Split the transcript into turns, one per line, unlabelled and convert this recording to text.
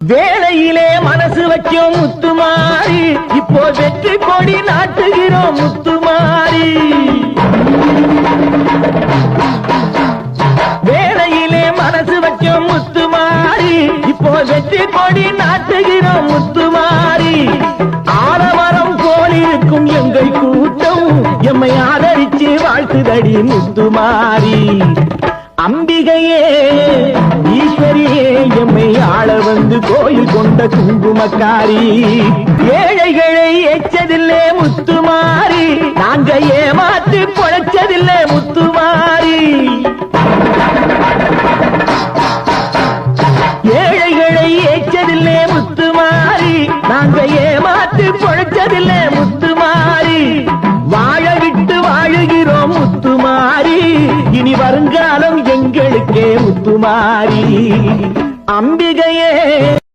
வேளையிலே மனசு வைக்கும் முத்துமாரி, இப்போ வெற்றி கொடி நாட்டுகிறோம் முத்துமாரி. வேளையிலே மனசு வைக்கும் முத்துமாரி, இப்போ வெற்றி கொடி நாட்டுகிறோம் முத்துமாரி. ஆலமரம் போல் இருக்கும் எங்கள் கூட்டம் எம்மை ஆதரிச்சு வாழ்த்துதடி முத்துமாரி. அம்பிகையே ஈஸ்வரியே எம்மை ஆள வந்து கோயில் கொண்ட குங்குமக்காரி. ஏழைகளை எச்சதில்லே முத்துமாரி, நாங்க ஏமாற்றி பொழைச்சதில்லே முத்துமாரி. ஏழைகளை எச்சதில்லே முத்துமாரி, நாங்க ஏமாற்றி பொழைச்சதில்லே முத்துமாரி. வாழ விட்டு வாழுகிறோம் முத்துமாரி, இனி வருங்காலம் எங்களுக்கே முத்துமாரி. அம்பி